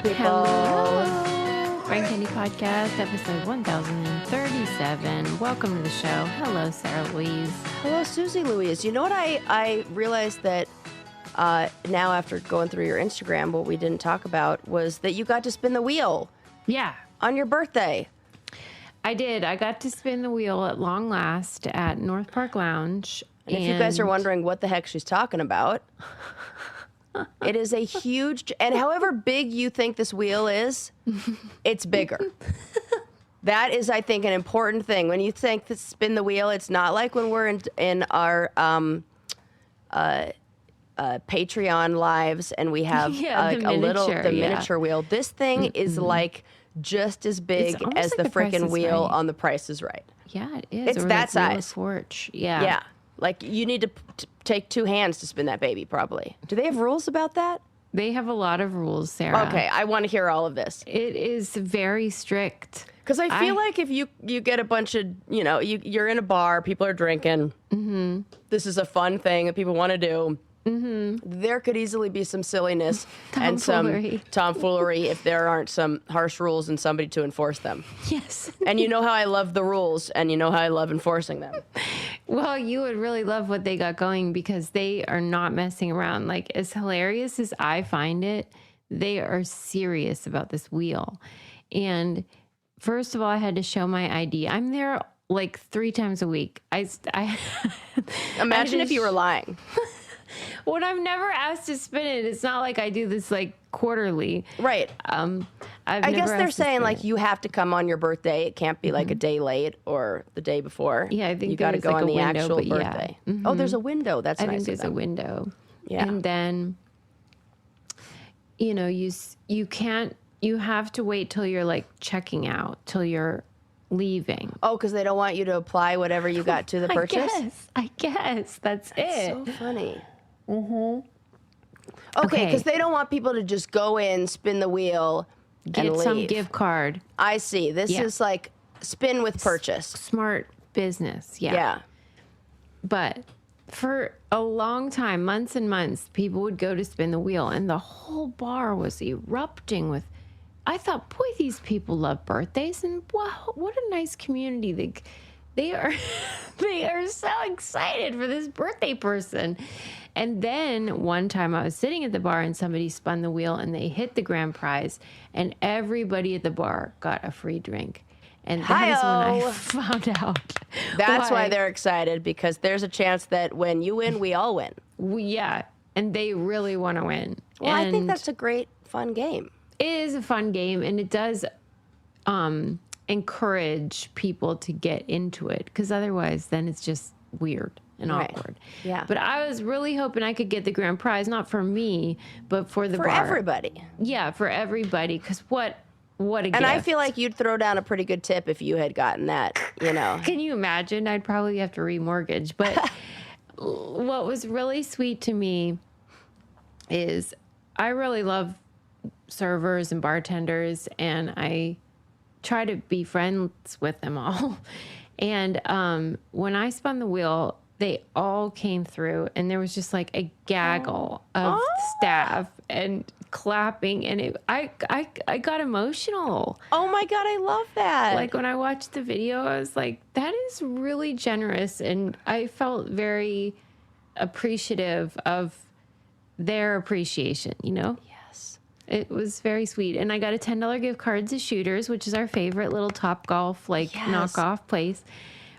people. Hello. Brain Candy Podcast, episode 1037. Welcome to the show. Hello, Sarah Louise. Hello, Susie Louise. You know what I realized that now after going through your Instagram, what we didn't talk about was that you got to spin the wheel. Yeah. On your birthday. I did. I got to spin the wheel at long last at North Park Lounge. And if you guys are wondering what the heck she's talking about, it is a huge, and however big you think this wheel is, it's bigger. That is, I think, an important thing. When you think to spin the wheel, it's not like when we're in our Patreon lives and we have miniature wheel. This thing is like just as big as like the freaking wheel on The Price is Right. Yeah, it is. It's that size. Torch. Yeah. Yeah. Like, you need to take two hands to spin that baby, probably. Do they have rules about that? They have a lot of rules, Sarah. Okay, I want to hear all of this. It is very strict. Because I feel like if you get a bunch of, you're in a bar, people are drinking, this is a fun thing that people want to do. There could easily be some silliness and some tomfoolery if there aren't some harsh rules and somebody to enforce them. Yes. And you know how I love the rules, and you know how I love enforcing them. Well, you would really love what they got going because they are not messing around. Like, as hilarious as I find it, they are serious about this wheel. And first of all, I had to show my ID. I'm there like 3 times a week. Imagine if you were lying. When I'm never asked to spin it, it's not like I do this like quarterly. Right. I guess they're saying like you have to come on your birthday. It can't be like a day late or the day before. Yeah, I think you got to go on the actual birthday. Yeah. Oh, there's a window. That's nice. I think there's a window. Yeah. And then, you have to wait till you're like checking out, till you're leaving. Oh, because they don't want you to apply whatever you got to the purchase? I guess. That's it. So funny. Okay, because they don't want people to just go in, spin the wheel, get and leave. some gift card. I see. This is like spin with purchase. Smart business. Yeah. But for a long time, months and months, people would go to spin the wheel, and the whole bar was erupting with. I thought, boy, these people love birthdays, and wow, what a nice community. They are so excited for this birthday person. And then one time I was sitting at the bar and somebody spun the wheel and they hit the grand prize, and everybody at the bar got a free drink. And that is when I found out. That's why they're excited, because there's a chance that when you win, we all win. Yeah, and they really want to win. Well, I think that's a great, fun game. It is a fun game, and it does encourage people to get into it, because otherwise then it's just weird and awkward. Yeah. But I was really hoping I could get the grand prize, not for me, but for the bar. For everybody. Yeah, for everybody, because what a gift. And I feel like you'd throw down a pretty good tip if you had gotten that, Can you imagine? I'd probably have to remortgage. But what was really sweet to me is I really love servers and bartenders, and I try to be friends with them all. And when I spun the wheel, they all came through, and there was just like a gaggle of staff and clapping, and I got emotional. Oh my God, I love that. Like, when I watched the video, I was like, that is really generous, and I felt very appreciative of their appreciation, Yes. It was very sweet. And I got a $10 gift card to Shooters, which is our favorite little Topgolf knockoff place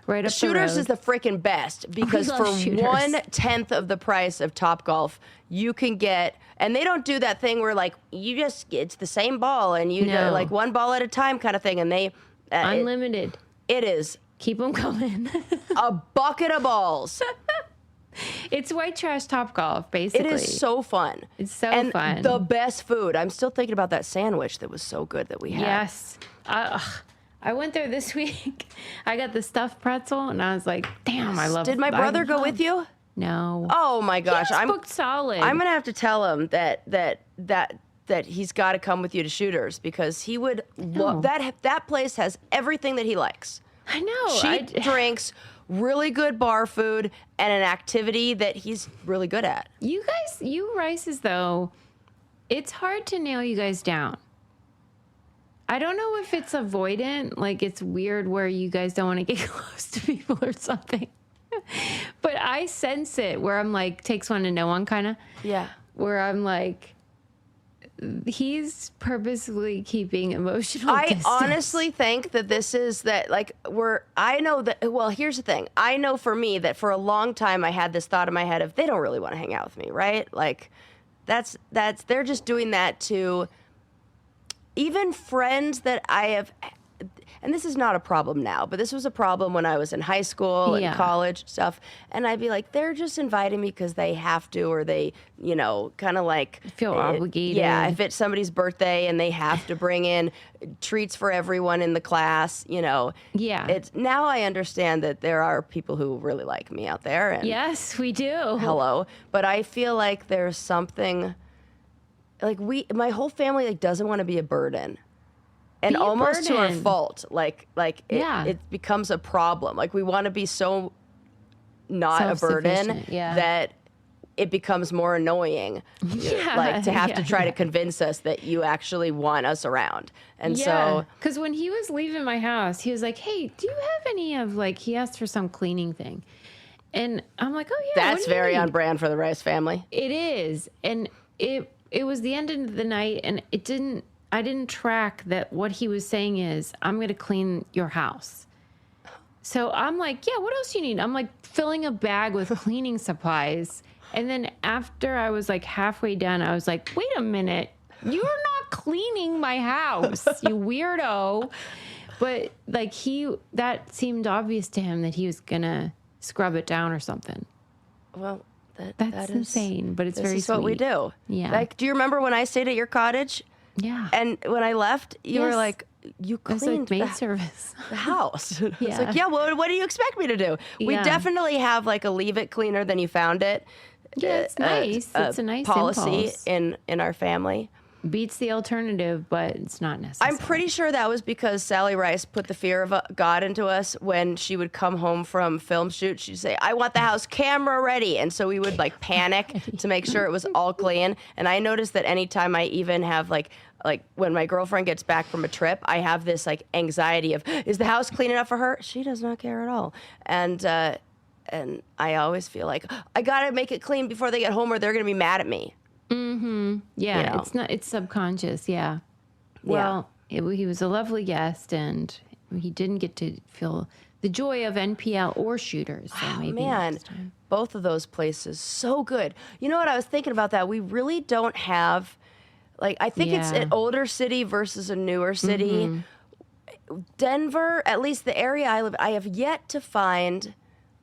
right up the road. Shooters is the freaking best, because for Shooters. 1/10 of the price of Topgolf, you can get, and they don't do that thing where like it's the same ball and you do like one ball at a time kind of thing, and they unlimited. It is. Keep them coming. A bucket of balls. It's white trash Topgolf, basically. It is so fun. It's so fun. And the best food. I'm still thinking about that sandwich that was so good that we had. Yes. I went there this week. I got the stuffed pretzel, and I was like, damn, I love it. Did my brother go with you? No. Oh, my gosh. I'm booked solid. I'm going to have to tell him that he's got to come with you to Shooters, because he would love that place has everything that he likes. I know. Cheap drinks, really good bar food, and an activity that he's really good at. You Rices, though, it's hard to nail you guys down. I don't know if it's avoidant, like it's weird where you guys don't want to get close to people or something. But I sense it where I'm like, takes one to know one kind of. Yeah. Where I'm like, he's purposely keeping emotional distance. I honestly think that this is that, like, I know that, well, here's the thing. I know for me that for a long time I had this thought in my head of, they don't really want to hang out with me, right? Like, they're just doing that to even friends that I have, and this is not a problem now, but this was a problem when I was in high school and college stuff. And I'd be like, they're just inviting me because they have to, or they, kind of like feel obligated. Yeah, if it's somebody's birthday and they have to bring in treats for everyone in the class, Yeah. It's now I understand that there are people who really like me out there. And yes, we do. hello, but I feel like there's something like my whole family like doesn't want to be a burden. And almost to our fault, it becomes a problem. Like we want to be so not a burden that it becomes more annoying. Like to have to try to convince us that you actually want us around. And so, because when he was leaving my house, he was like, "Hey, do you have any of like?" He asked for some cleaning thing, and I'm like, "Oh yeah." That's very on brand for the Rice family. It is, and it was the end of the night, and I didn't track that what he was saying is, I'm going to clean your house. So I'm like, yeah, what else do you need? I'm like filling a bag with cleaning supplies. And then after I was like halfway done, I was like, wait a minute, you're not cleaning my house, you weirdo. But like that seemed obvious to him that he was going to scrub it down or something. Well, that's insane, but it's very sweet. That's what we do. Yeah. Like, do you remember when I stayed at your cottage? Yeah. And when I left, you were like, you cleaned maid service. the house. It's like, yeah, well, what do you expect me to do? We definitely have like a leave it cleaner than you found it. Yeah, it's nice. It's a nice policy impulse. in our family. Beats the alternative, but it's not necessary. I'm pretty sure that was because Sally Rice put the fear of God into us when she would come home from film shoot. She'd say, I want the house camera ready. And so we would like panic to make sure it was all clean. And I noticed that anytime I even have like when my girlfriend gets back from a trip, I have this like anxiety of, is the house clean enough for her? She does not care at all. And I always feel like I got to make it clean before they get home or they're going to be mad at me. Mm-hmm. Yeah, it's subconscious. Yeah. Well, he was a lovely guest, and he didn't get to feel the joy of NPL or Shooters. So maybe next time. Both of those places so good. You know what I was thinking about that? We really don't have, like, I think it's an older city versus a newer city. Mm-hmm. Denver, at least the area I live, I have yet to find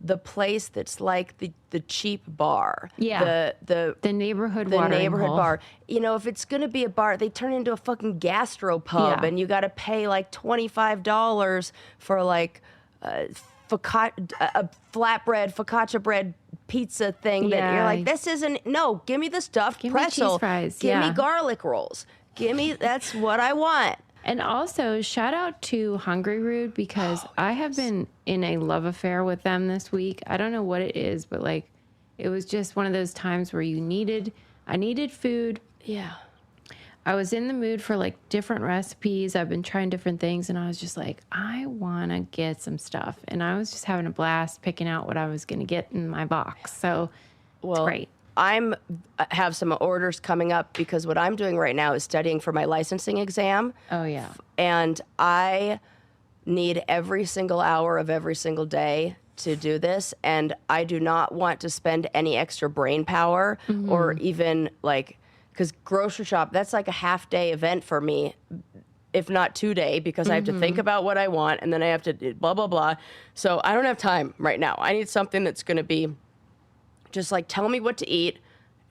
the place that's like the cheap bar. Yeah. The neighborhood bar. You know, if it's going to be a bar, they turn it into a fucking gastropub and you got to pay like $25 for like a flatbread, focaccia bread pizza thing that you're like, this isn't, no, give me the stuffed pretzel. Me cheese fries. Give me garlic rolls. That's what I want. And also, shout out to Hungry Rude because I have been in a love affair with them this week. I don't know what it is, but like, it was just one of those times where I needed food. Yeah. I was in the mood for like different recipes. I've been trying different things and I was just like, I want to get some stuff. And I was just having a blast picking out what I was going to get in my box. So it's great. I have some orders coming up because what I'm doing right now is studying for my licensing exam. Oh, yeah. And I need every single hour of every single day to do this. And I do not want to spend any extra brain power or even like, because grocery shop, that's like a half day event for me, if not 2 day, because I have to think about what I want and then I have to blah, blah, blah. So I don't have time right now. I need something that's going to be just like, tell me what to eat,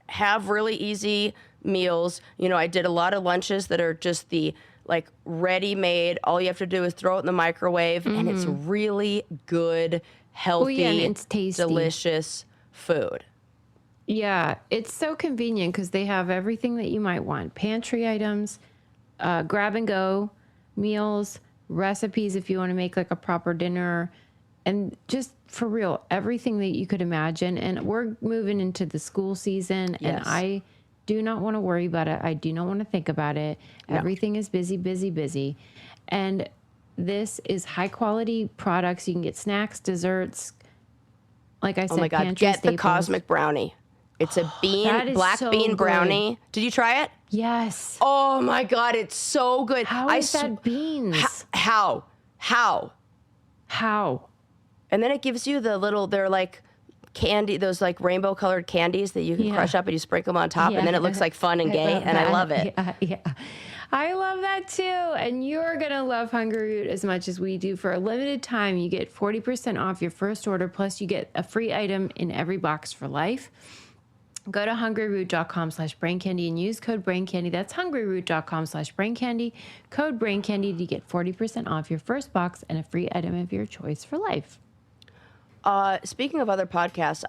have really easy meals. You know, I did a lot of lunches that are just the like ready-made. All you have to do is throw it in the microwave and it's really good, healthy, and it's tasty, delicious food. Yeah, it's so convenient because they have everything that you might want. Pantry items, grab and go meals, recipes if you want to make like a proper dinner, and just for real, everything that you could imagine. And we're moving into the school season, and I do not want to worry about it. I do not want to think about it. No. Everything is busy, busy, busy. And this is high quality products. You can get snacks, desserts. Like I said, Oh my God, pantry get the staples. Cosmic Brownie. It's a That is black so bean good. brownie. Did you try it? Yes. Oh my God, it's so good. How is that beans? How? How? And then it gives you they're like candy, those like rainbow colored candies that you can crush up and you sprinkle them on top, and then it looks like fun and gay, and I love it. Yeah. I love that too. And you're going to love Hungry Root as much as we do. For a limited time, you get 40% off your first order, plus you get a free item in every box for life. Go to hungryroot.com/braincandy and use code braincandy. That's hungryroot.com/braincandy. Code braincandy to get 40% off your first box and a free item of your choice for life. Speaking of other podcasts,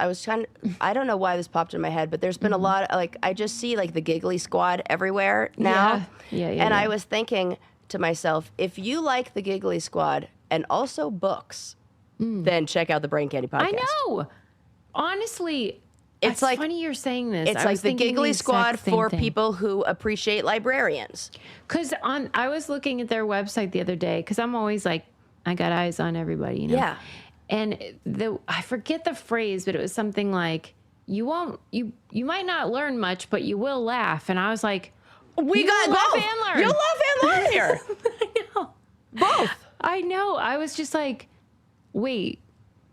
I don't know why this popped in my head, but there's been a lot, like, I just see like the Giggly Squad everywhere now. Yeah. And I was thinking to myself, if you like the Giggly Squad and also books, then check out the Brain Candy podcast. I know. Honestly, It's like funny you're saying this. It's I like was the thinking Giggly exact Squad same for thing. people who appreciate librarians. Because I was looking at their website the other day, because I'm always like, I got eyes on everybody, you know? Yeah. And I forget the phrase, but it was something like, you might not learn much, but you will laugh. And I was like, We got laugh both. and learn. You'll laugh and learn here. I know. Both. I know. I was just like, wait,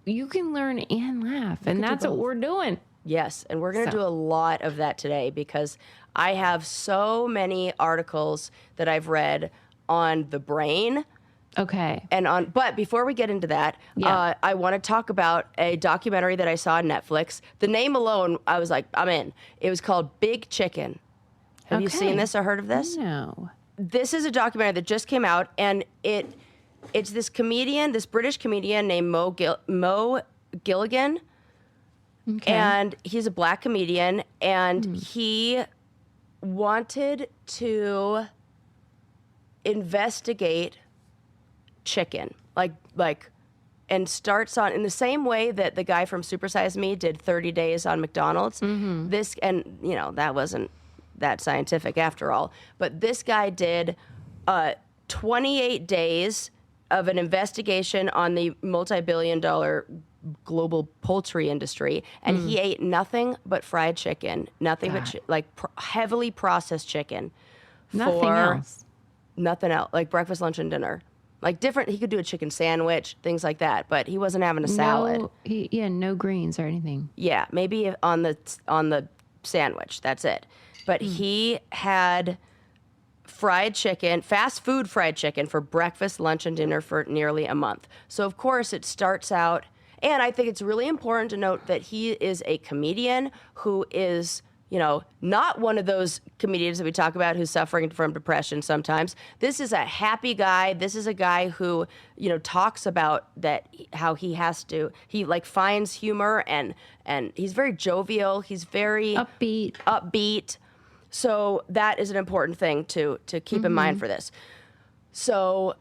you can learn and laugh. And that's what we're doing. Yes, and we're going to do a lot of that today because I have so many articles that I've read on the brain. Okay. But before we get into that, I want to talk about a documentary that I saw on Netflix. The name alone, I was like, I'm in. It was called Big Chicken. Have you seen this or heard of this? No. This is a documentary that just came out, and it's this comedian, this British comedian named Mo Gilligan. Okay. And he's a black comedian, and he wanted to investigate chicken, and starts on in the same way that the guy from Super Size Me did 30 days on McDonald's. This, and that wasn't that scientific after all, but this guy did 28 days of an investigation on the multi-billion-dollar global poultry industry, and he ate nothing but fried chicken, nothing but heavily processed chicken. Nothing else, like breakfast, lunch, and dinner. Like different, he could do a chicken sandwich, things like that, but he wasn't having a salad. No greens or anything. Yeah, maybe on the sandwich, that's it. But he had fried chicken, fast food fried chicken for breakfast, lunch, and dinner for nearly a month. So of course it starts out, and I think it's really important to note that he is a comedian who is, not one of those comedians that we talk about who's suffering from depression sometimes. This is a happy guy. This is a guy who, talks about that, how he finds humor, and he's very jovial. He's very upbeat. So that is an important thing to keep in mind for this. So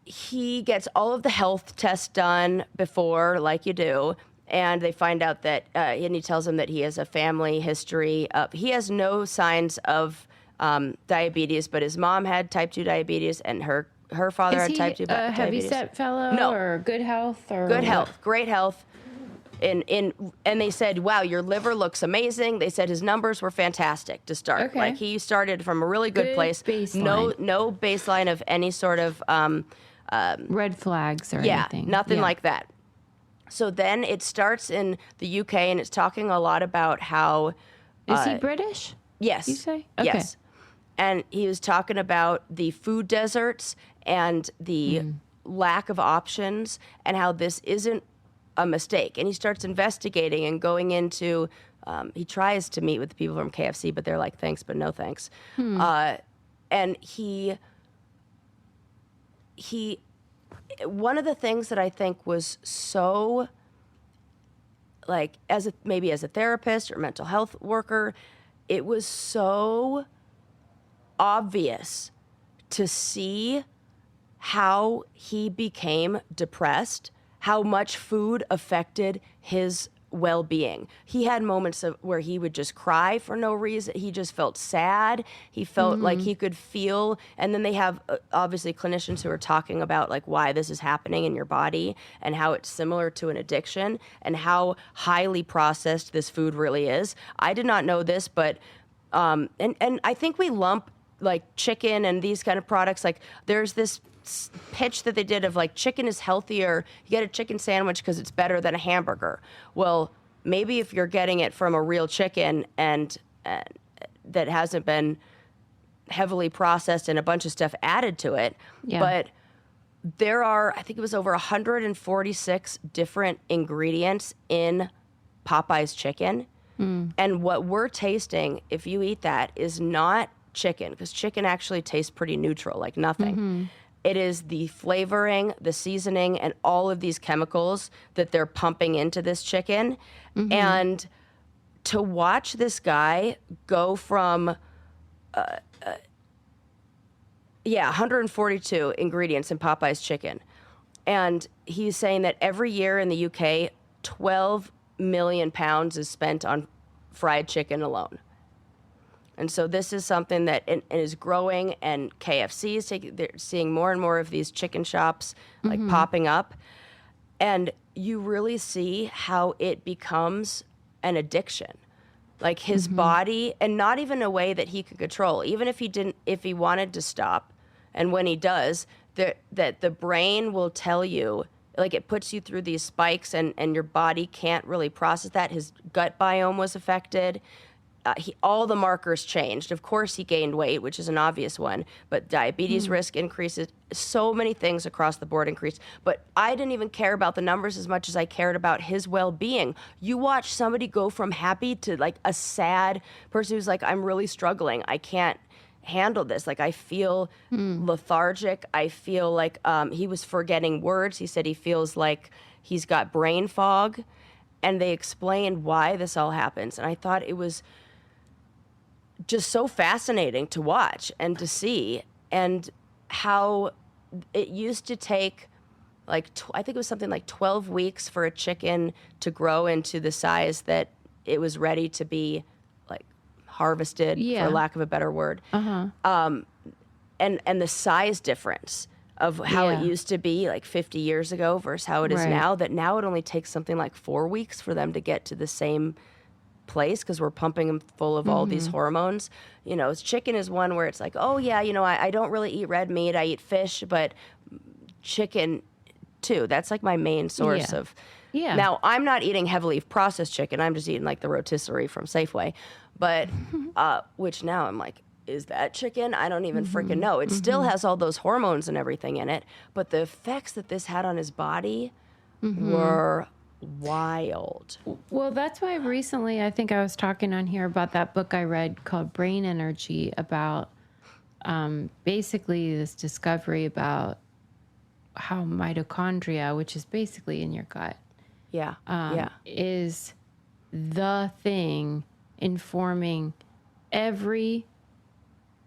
he gets all of the health tests done before, like you do, and they find out that, and he tells them that he has a family history of, he has no signs of diabetes, but his mom had type 2 diabetes, and her father had type 2 diabetes. Heavyset fellow or good health? Or good health, great health. And they said, wow, your liver looks amazing. They said his numbers were fantastic to start. Okay. Like he started from a really good place. Baseline. No baseline of any sort of red flags or anything. Nothing like that. So then it starts in the UK, and it's talking a lot about how... Is he British? Yes. You say? Okay. Yes. And he was talking about the food deserts and the lack of options, and how this isn't a mistake. And he starts investigating and going into... he tries to meet with the people from KFC, but they're like, thanks, but no thanks. And he one of the things that I think was so, like, maybe as a therapist or mental health worker, it was so obvious to see how he became depressed, how much food affected his well-being. He had moments where he would just cry for no reason. He just felt sad. He felt like he could feel. And then they have obviously clinicians who are talking about like why this is happening in your body and how it's similar to an addiction and how highly processed this food really is. I did not know this, but and I think we lump like chicken and these kind of products. Like there's this pitch that they did of like chicken is healthier. You get a chicken sandwich because it's better than a hamburger. Well, maybe if you're getting it from a real chicken and that hasn't been heavily processed and a bunch of stuff added to it. Yeah. But there are, I think it was over 146 different ingredients in Popeye's chicken. And what we're tasting, if you eat that, is not chicken, because chicken actually tastes pretty neutral, like nothing. It is the flavoring, the seasoning, and all of these chemicals that they're pumping into this chicken. And to watch this guy go from, 142 ingredients in Popeye's chicken. And he's saying that every year in the UK, 12 million pounds is spent on fried chicken alone. And so this is something that is growing, and KFC is they're seeing more and more of these chicken shops like popping up. And you really see how it becomes an addiction. Like his body, and not even a way that he could control. Even if he wanted to stop, and when he does, that the brain will tell you, like it puts you through these spikes and your body can't really process that. His gut biome was affected. All the markers changed. Of course, he gained weight, which is an obvious one, but diabetes risk increases. So many things across the board increased. But I didn't even care about the numbers as much as I cared about his well-being. You watch somebody go from happy to like a sad person who's like, I'm really struggling. I can't handle this. Like I feel lethargic. I feel like he was forgetting words. He said he feels like he's got brain fog. And they explained why this all happens. And I thought it was just so fascinating to watch and to see, and how it used to take like I think it was something like 12 weeks for a chicken to grow into the size that it was ready to be like harvested, for lack of a better word. And the size difference of how it used to be like 50 years ago versus how it is now, that now it only takes something like 4 weeks for them to get to the same place, because we're pumping them full of all these hormones. You know, chicken is one where it's like, oh yeah, you know, I don't really eat red meat. I eat fish, but chicken too. That's like my main source of. Yeah. Now, I'm not eating heavily processed chicken. I'm just eating like the rotisserie from Safeway. But, which now I'm like, is that chicken? I don't even freaking know. It still has all those hormones and everything in it. But the effects that this had on his body were wild. Well, that's why recently I think I was talking on here about that book I read called Brain Energy, about basically this discovery about how mitochondria, which is basically in your gut, is the thing informing every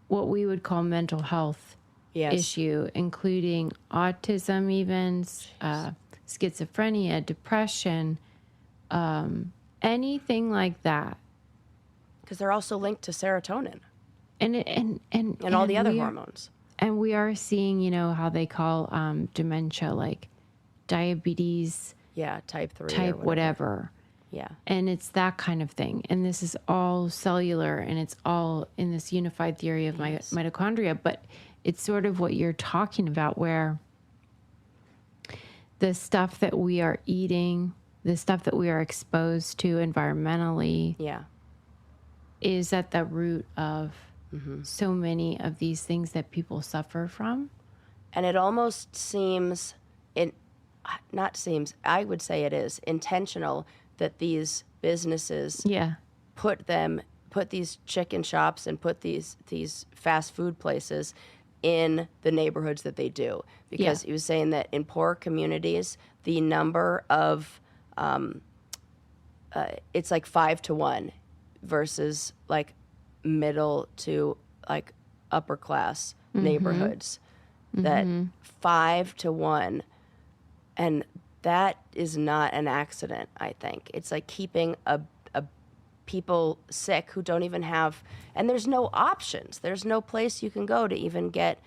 what we would call mental health issue, including autism, even schizophrenia, depression, anything like that. Because they're also linked to serotonin and all the other hormones. And we are seeing, you know, how they call dementia like diabetes. Yeah, type 3. Type whatever. Yeah. And it's that kind of thing. And this is all cellular, and it's all in this unified theory of mitochondria. But it's sort of what you're talking about, where the stuff that we are eating, the stuff that we are exposed to environmentally, is at the root of so many of these things that people suffer from. And it almost seems, I would say it is intentional that these businesses put these chicken shops and put these fast food places in the neighborhoods that they do. Because he was saying that in poor communities, the number of, it's like 5 to 1 versus like middle to like upper class neighborhoods, that 5 to 1. And that is not an accident, I think. It's like keeping a people sick who don't even have, and there's no options. There's no place you can go to even get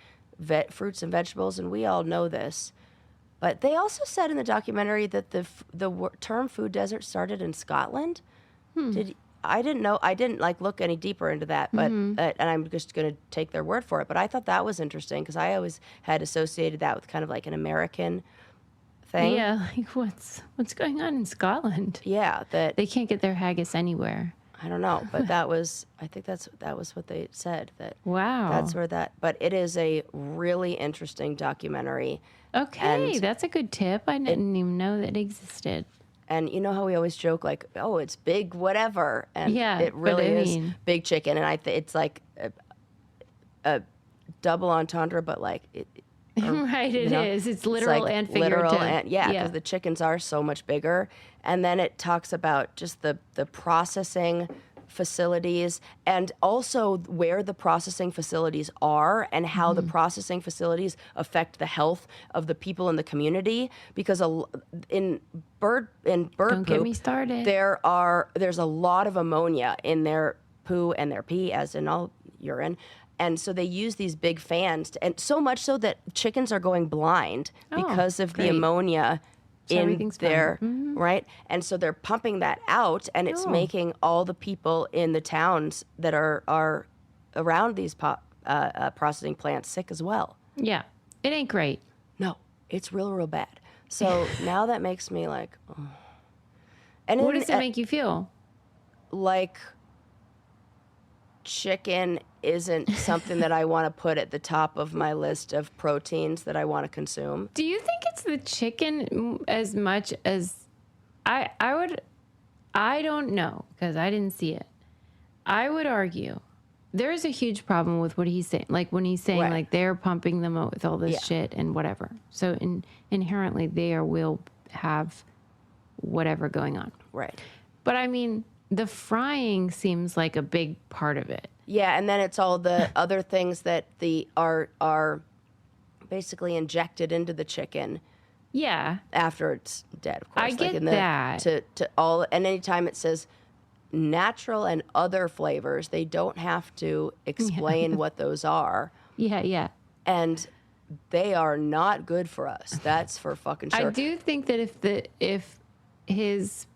fruits and vegetables, and we all know this. But they also said in the documentary that the term food desert started in Scotland. I didn't know. I didn't like look any deeper into that, but and I'm just going to take their word for it. But I thought that was interesting because I always had associated that with kind of like an American thing. Yeah, like what's going on in Scotland? Yeah, that They can't get their haggis anywhere. I don't know, but that was that was what they said. That Wow. that's where that. But it is a really interesting documentary. Okay, And that's a good tip. I didn't even know that existed. And you know how we always joke like, oh, it's big whatever, and Yeah, it really but I is mean- big chicken, and it's like a double entendre, but like Right, it is. It's literal like and figurative. literal and because the chickens are so much bigger. And then it talks about just the processing facilities and also where the processing facilities are and how the processing facilities affect the health of the people in the community. Because in bird Don't poop, get me started. there's a lot of ammonia in their poo and their pee, as in all urine. And so they use these big fans, and so much so that chickens are going blind because of the great. ammonia So in everything's fine. their, right? And so they're pumping that out, and it's making all the people in the towns that are around these processing plants sick as well. Yeah, it ain't great. No, it's real bad. So now that makes me like, oh. And What does it make you feel? like chicken isn't something that I want to put at the top of my list of proteins that I want to consume. Do you think it's the chicken as much as I would? I don't know because I didn't see it. I would argue there is a huge problem with what he's saying. Like when he's saying Right. like they're pumping them out with all this Yeah. shit and whatever. So inherently they will have whatever going on. Right. But I mean, the frying seems like a big part of it. Yeah, and then it's all the other things that are basically injected into the chicken Yeah. after it's dead, of course. I get in that. To all, and anytime it says natural and other flavors, they don't have to explain what those are. Yeah, yeah. And they are not good for us. That's for fucking sure. I do think that if his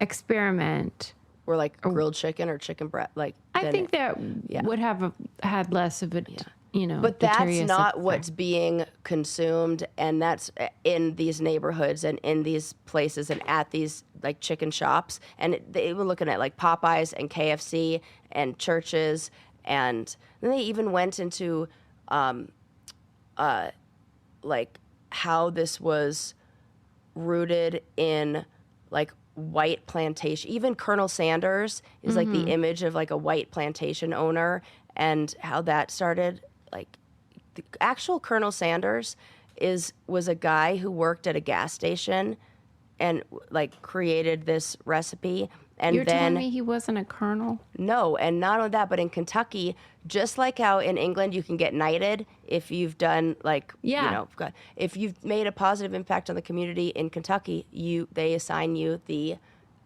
experiment, We're like grilled chicken or chicken breast. Like I then think that yeah. would have had less of it, you know. But that's deleterious not effect. what's being consumed, and that's in these neighborhoods and in these places and at these like chicken shops. And they were looking at like Popeyes and KFC and churches, and then they even went into like how this was rooted in like white plantation. Even Colonel Sanders is like the image of like a white plantation owner, and how that started. Like the actual Colonel Sanders was a guy who worked at a gas station and like created this recipe. And You're then telling me he wasn't a colonel? no, and not only that, but in Kentucky, just like how in England you can get knighted if you've done like, Yeah. if you've made a positive impact on the community in Kentucky, they assign you the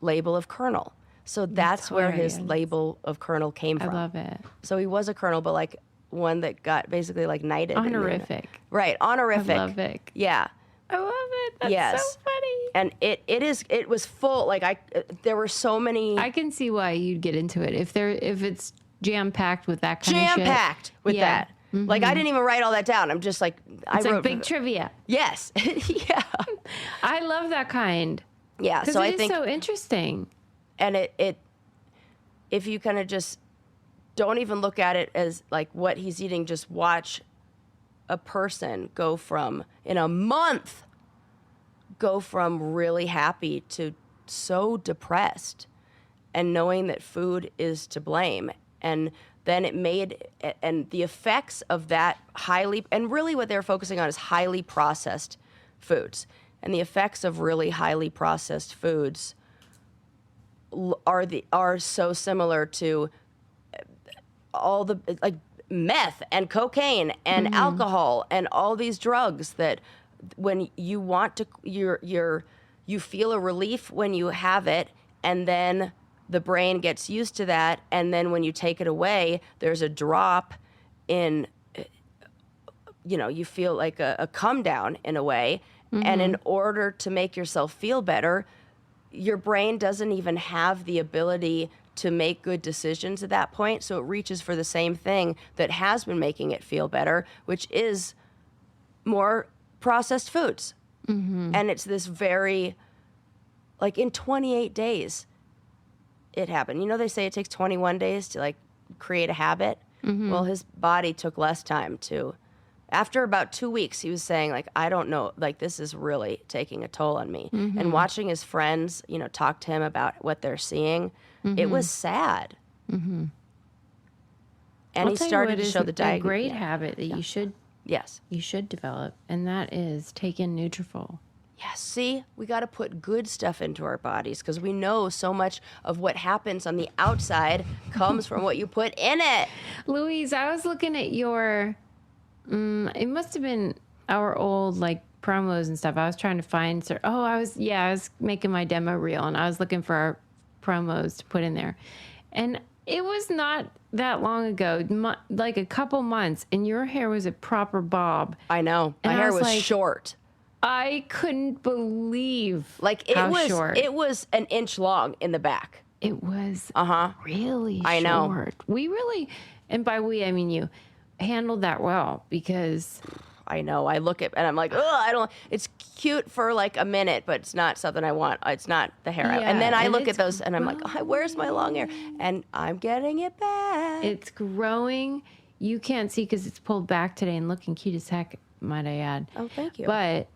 label of colonel. So that's where his hilarious. label of colonel came I from. love it. So he was a colonel, but like one that got basically like knighted. Honorific. Right, honorific. Honorific. Yeah. I love it. That's Yes. so funny. And it was full, like there were so many I can see why you'd get into it if it's jam packed with that kind of shit. jam-packed with Yeah. that. Like I didn't even write all that down. I'm just like It's like big trivia. Yes. Yeah. I love that kind. Yeah. Because So it I is think so interesting. and it if you kind of just don't even look at it as like what he's eating, just watch a person go from in a month really happy to so depressed, and knowing that food is to blame. And then and the effects of that and really what they're focusing on is highly processed foods. And the effects of really highly processed foods are so similar to all the like meth and cocaine and alcohol and all these drugs that when you want to, you feel a relief when you have it, and then the brain gets used to that, and then when you take it away, there's a drop in, you feel like a come down in a way. And in order to make yourself feel better, your brain doesn't even have the ability to make good decisions at that point. So it reaches for the same thing that has been making it feel better, which is more processed foods. And it's this very, like in 28 days, it happened. They say it takes 21 days to like create a habit. Well, his body took less time to. After about 2 weeks, he was saying, like, I don't know, like, this is really taking a toll on me. And watching his friends, talk to him about what they're seeing, it was sad. And he started to show the diagram. A great habit that you should develop, and that is take in Nutrafol. Yes, see, we got to put good stuff into our bodies because we know so much of what happens on the outside comes from what you put in it. Louise, I was looking at your... it must have been our old like promos and stuff. I was trying to find. I was making my demo reel and I was looking for our promos to put in there, and it was not that long ago, like a couple months, and your hair was a proper bob. I know, my hair was like, short. I couldn't believe how short. It was an inch long in the back. It was really short. I know. We really, and by we I mean you, handled that well because I know I look at and I'm like, oh, it's cute for like a minute, but it's not something I want. It's not the hair. And then I look at those and I'm like, oh, where's my long hair? And I'm getting it back. It's growing. You can't see because it's pulled back today and looking cute as heck, might I add. Oh, thank you. But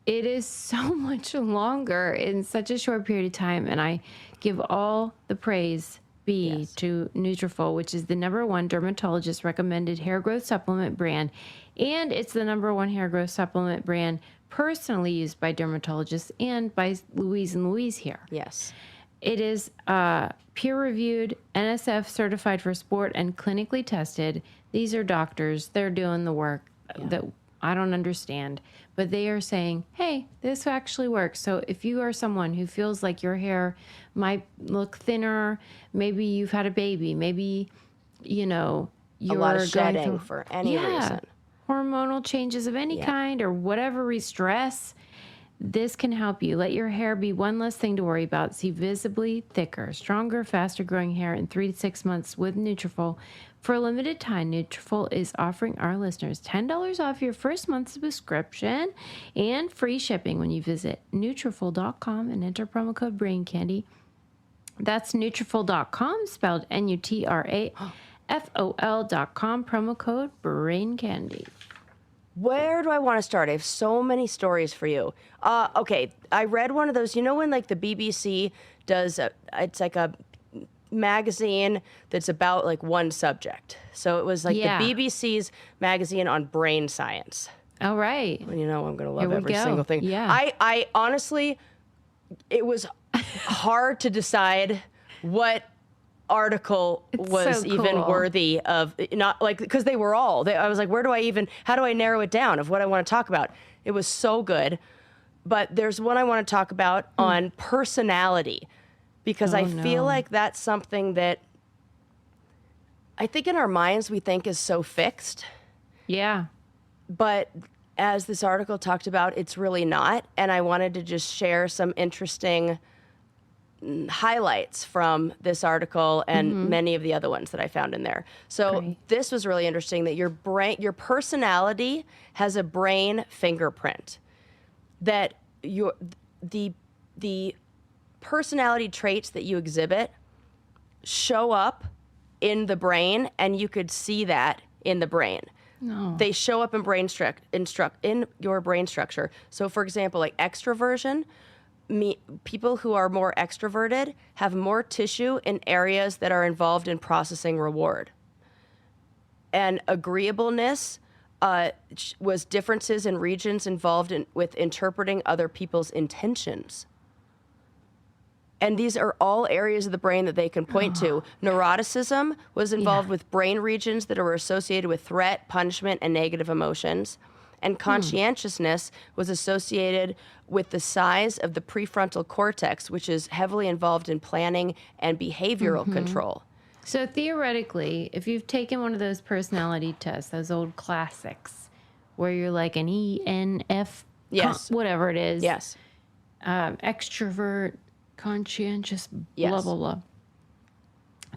it is so much longer in such a short period of time, and I give all the praise to Nutrafol, which is the #1 dermatologist recommended hair growth supplement brand, and it's the #1 hair growth supplement brand personally used by dermatologists and by Louise and Louise here. Yes. It is peer-reviewed, NSF certified for sport, and clinically tested. These are doctors. They're doing the work that I don't understand, but they are saying, hey, this actually works. So if you are someone who feels like your hair might look thinner, maybe you've had a baby, maybe, you're a lot of shedding for any reason. Hormonal changes of any kind or whatever, stress, this can help you. Let your hair be one less thing to worry about. See visibly thicker, stronger, faster growing hair in 3 to 6 months with Nutrafol. For a limited time, Nutrafol is offering our listeners $10 off your first month's subscription and free shipping when you visit Nutrafol.com and enter promo code BRAINCANDY. That's Nutrafol.com, spelled Nutrafol.com, promo code BRAINCANDY. Where do I want to start? I have so many stories for you. Okay, I read one of those, when like the BBC does, it's like a magazine that's about like one subject. So it was like the BBC's magazine on brain science. All right. Well, I'm going to love every single thing. Yeah. I honestly, it was hard to decide what article was even worthy of, not like, because they were all, I was like, how do I narrow it down of what I want to talk about? It was so good. But there's one I want to talk about on personality, because I feel like that's something that I think in our minds we think is so fixed. Yeah. But as this article talked about, it's really not. And I wanted to just share some interesting highlights from this article and many of the other ones that I found in there. So this was really interesting, that your personality has a brain fingerprint, that the personality traits that you exhibit show up in the brain, and you could see that in the brain. No. They show up in in your brain structure. So for example, like extroversion, people who are more extroverted have more tissue in areas that are involved in processing reward. And agreeableness was differences in regions involved with interpreting other people's intentions. And these are all areas of the brain that they can point to. Neuroticism was involved with brain regions that are associated with threat, punishment, and negative emotions. And conscientiousness was associated with the size of the prefrontal cortex, which is heavily involved in planning and behavioral control. So theoretically, if you've taken one of those personality tests, those old classics, where you're like an ENF, Yes. whatever it is, Yes. Extrovert, conscientious, Yes. blah, blah, blah.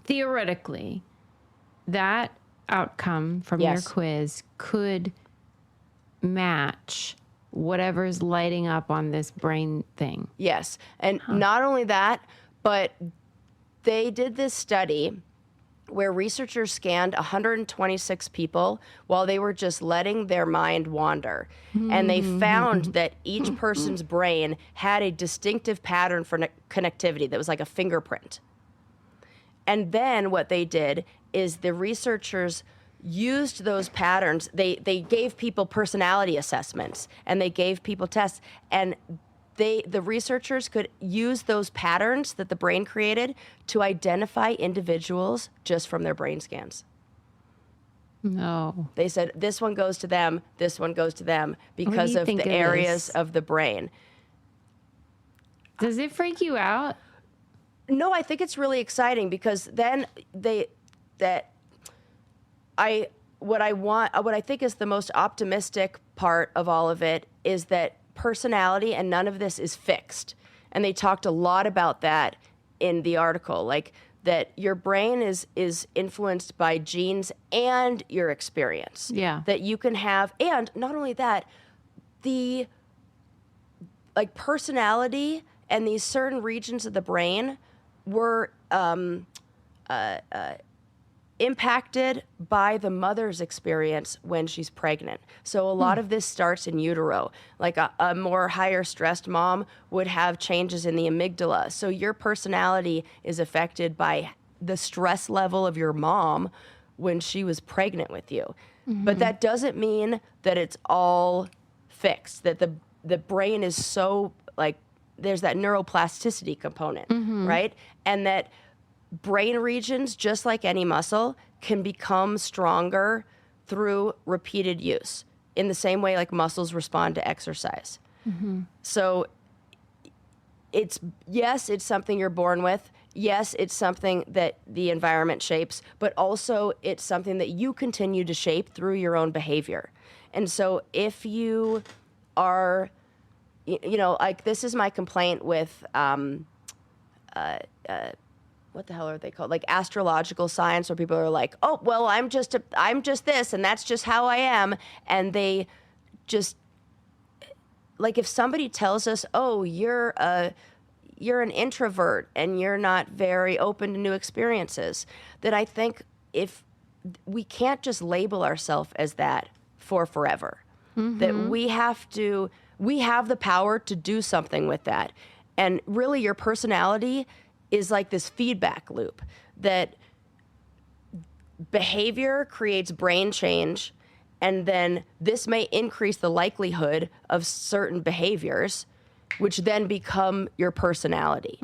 Theoretically, that outcome from your Yes. quiz could match whatever's lighting up on this brain thing. Yes. And not only that, but they did this study where researchers scanned 126 people while they were just letting their mind wander. And they found that each person's brain had a distinctive pattern for connectivity that was like a fingerprint. And then what they did is the researchers used those patterns. They gave people personality assessments and they gave people tests, and the researchers could use those patterns that the brain created to identify individuals just from their brain scans. No. They said this one goes to them, this one goes to them because you of think the of areas this? of the brain. Does it freak you out? No, I think it's really exciting because then what I think is the most optimistic part of all of it is that personality and none of this is fixed. And they talked a lot about that in the article, like that your brain is influenced by genes and your experience. Yeah. That you can have, and not only that, the like personality and these certain regions of the brain were impacted by the mother's experience when she's pregnant. So a lot of this starts in utero. Like a more higher stressed mom would have changes in the amygdala. So your personality is affected by the stress level of your mom when she was pregnant with you. But that doesn't mean that it's all fixed, that the brain is so like, there's that neuroplasticity component, right? And that brain regions, just like any muscle, can become stronger through repeated use in the same way like muscles respond to exercise. So it's something you're born with. Yes, it's something that the environment shapes, but also it's something that you continue to shape through your own behavior. And so if you are, like this is my complaint with, what the hell are they called? Like astrological science, where people are like, oh, well, I'm just this, and that's just how I am. And they just, like if somebody tells us, oh, you're an introvert and you're not very open to new experiences, then I think if we can't just label ourselves as that for forever, that we have the power to do something with that. And really your personality is like this feedback loop that behavior creates brain change, and then this may increase the likelihood of certain behaviors, which then become your personality.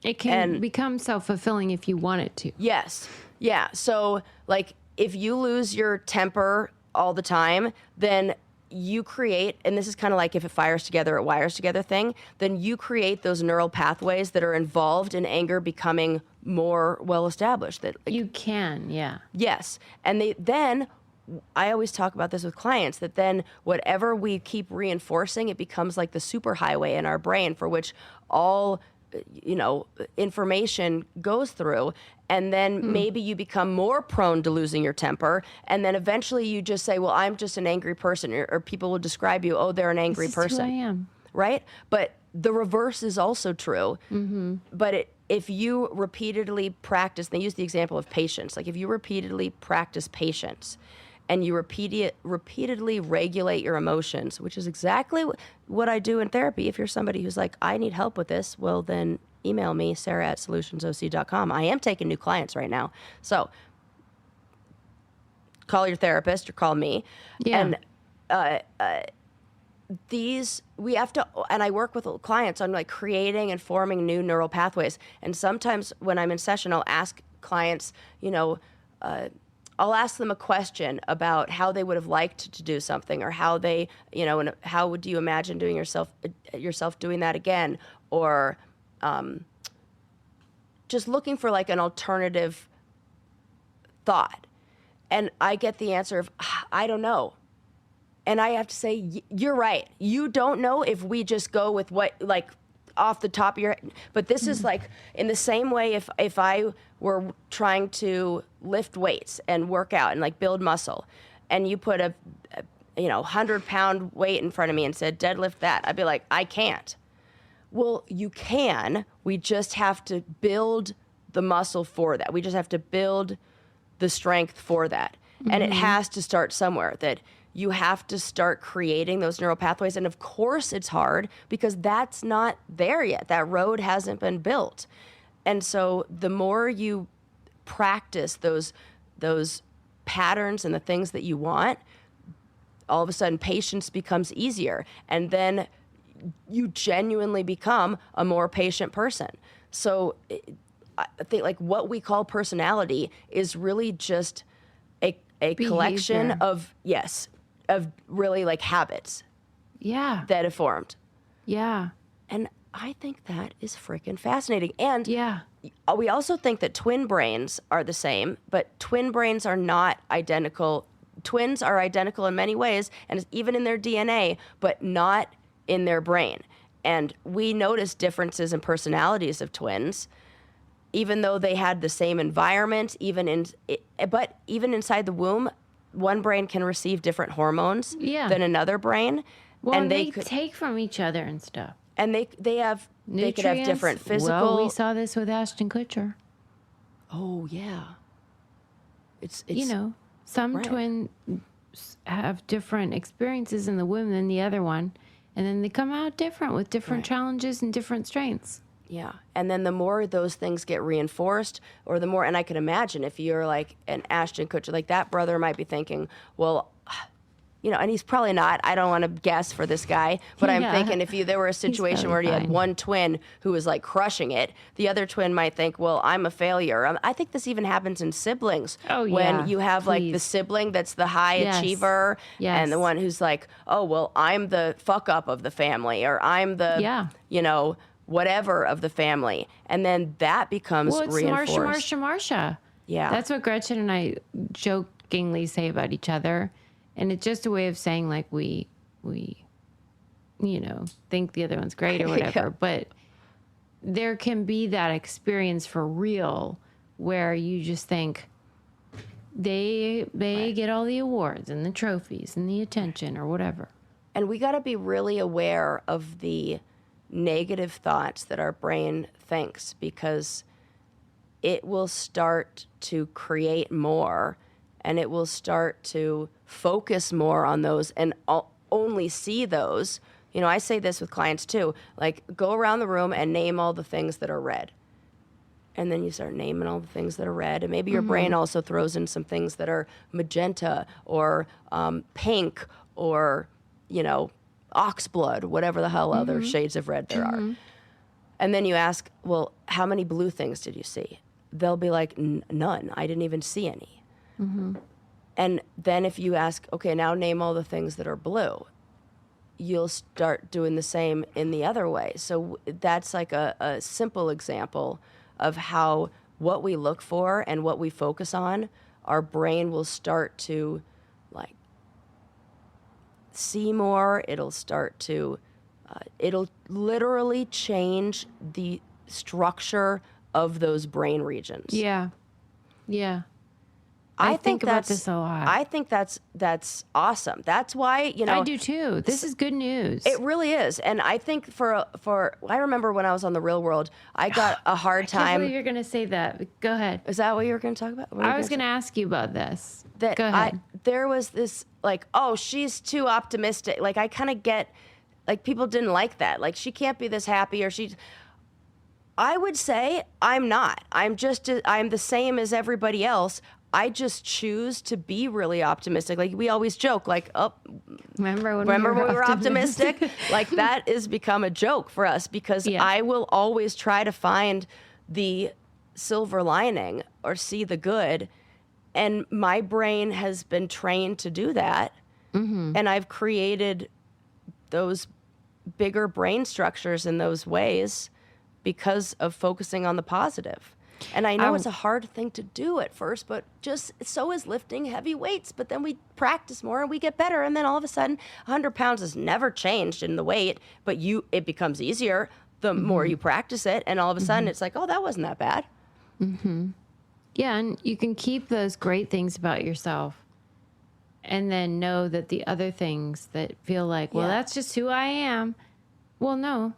It can become self-fulfilling if you want it to. Yes. Yeah. So, like, if you lose your temper all the time, then you create, and this is kind of like if it fires together, it wires together thing, then you create those neural pathways that are involved in anger becoming more well-established. That You can, yeah. Yes. And then I always talk about this with clients, that then whatever we keep reinforcing, it becomes like the superhighway in our brain for which all, information goes through. And then maybe you become more prone to losing your temper. And then eventually you just say, well, I'm just an angry person. Or people will describe you, oh, they're an angry This is person. who I am. Right? But the reverse is also true. But if you repeatedly practice, they use the example of patience. Like if you repeatedly practice patience and you repeatedly regulate your emotions, which is exactly what I do in therapy. If you're somebody who's like, I need help with this, well, then email me, sarah@solutionsoc.com. I am taking new clients right now. So call your therapist or call me. Yeah. And we have to, and I work with clients on like creating and forming new neural pathways. And sometimes when I'm in session, I'll ask clients, I'll ask them a question about how they would have liked to do something, or how they, and how would you imagine doing yourself doing that again, or just looking for like an alternative thought. And I get the answer of, I don't know. And I have to say, you're right. You don't know if we just go with what, like, off the top of your head. But this is like, in the same way, if I were trying to lift weights and work out and like build muscle, and you put a 100-pound weight in front of me and said, deadlift that, I'd be like, I can't. Well, you can. We just have to build the muscle for that. We just have to build the strength for that. And it has to start somewhere, that you have to start creating those neural pathways. And of course it's hard, because that's not there yet. That road hasn't been built. And so the more you practice those patterns and the things that you want, all of a sudden patience becomes easier. And then you genuinely become a more patient person. So I think like what we call personality is really just a collection of really like habits. Yeah. That have formed. Yeah. And I think that is freaking fascinating. And yeah. We also think that twin brains are the same, but twin brains are not identical. Twins are identical in many ways, and even in their DNA, but not in their brain. And we notice differences in personalities of twins, even though they had the same environment, but even inside the womb, one brain can receive different hormones than another brain. Well, and they take from each other and stuff. And they could have different physical. Well, we saw this with Ashton Kutcher. Oh yeah. It's some twins have different experiences in the womb than the other one, and then they come out different with different challenges and different strengths. Yeah. And then the more those things get reinforced, or the more, and I can imagine if you're like an Ashton Kutcher, like that brother might be thinking, well, and he's probably not, I don't want to guess for this guy, but I'm thinking if there were a situation where you had one twin who was like crushing it, the other twin might think, well, I'm a failure. I think this even happens in siblings. Oh, yeah. When you have like the sibling that's the high achiever and the one who's like, oh, well, I'm the fuck up of the family, or I'm the, whatever of the family. And then that becomes reinforced. Marsha. Yeah. That's what Gretchen and I jokingly say about each other. And it's just a way of saying like we think the other one's great or whatever. But there can be that experience for real where you just think they get all the awards and the trophies and the attention or whatever. And we got to be really aware of the negative thoughts that our brain thinks, because it will start to create more, and it will start to focus more on those and only see those. I say this with clients too, like go around the room and name all the things that are red. And then you start naming all the things that are red. And maybe your brain also throws in some things that are magenta or pink or, oxblood, whatever the hell other shades of red there are. And then you ask, well, how many blue things did you see? They'll be like, none. I didn't even see any. And then if you ask, okay, now name all the things that are blue, you'll start doing the same in the other way. So that's like a simple example of how what we look for and what we focus on, our brain will start to like see more. It'll start to, it'll literally change the structure of those brain regions. Yeah. Yeah. I think about this a lot. I think that's awesome. That's why, I do too. This is good news. It really is. And I think I remember when I was on The Real World, I got a hard time. I can't believe you're going to say that. Go ahead. Is that what you were going to talk about? I was going to ask you about this. Go ahead. There was this like, oh, she's too optimistic. Like I kind of get, like people didn't like that. Like she can't be this happy, or I would say I'm not. I'm the same as everybody else. I just choose to be really optimistic. Like we always joke, like, oh, remember when we were optimistic? Like that has become a joke for us, because I will always try to find the silver lining or see the good. And my brain has been trained to do that. And I've created those bigger brain structures in those ways because of focusing on the positive. And I know it's a hard thing to do at first, but just so is lifting heavy weights. But then we practice more and we get better. And then all of a sudden, 100 pounds has never changed in the weight, but it becomes easier the more you practice it. And all of a sudden, it's like, oh, that wasn't that bad. Yeah, and you can keep those great things about yourself and then know that the other things that feel like, well, that's just who I am. Well, no.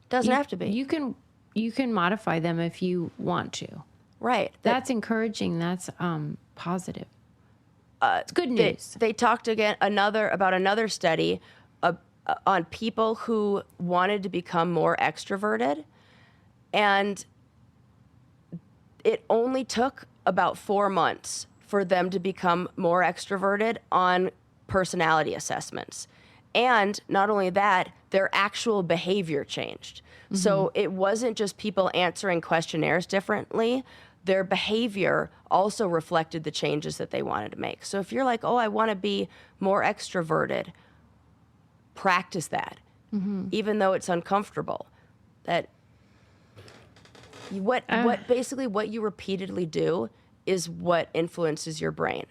Doesn't have to be. You can modify them if you want to. Right. That's encouraging. That's positive. It's good news. They talked again about another study on people who wanted to become more extroverted, and it only took about 4 months for them to become more extroverted on personality assessments. And not only that, their actual behavior changed. So it wasn't just people answering questionnaires differently. Their behavior also reflected the changes that they wanted to make. So if you're like, oh, I want to be more extroverted, practice that, even though it's uncomfortable. That what you repeatedly do is what influences your brain.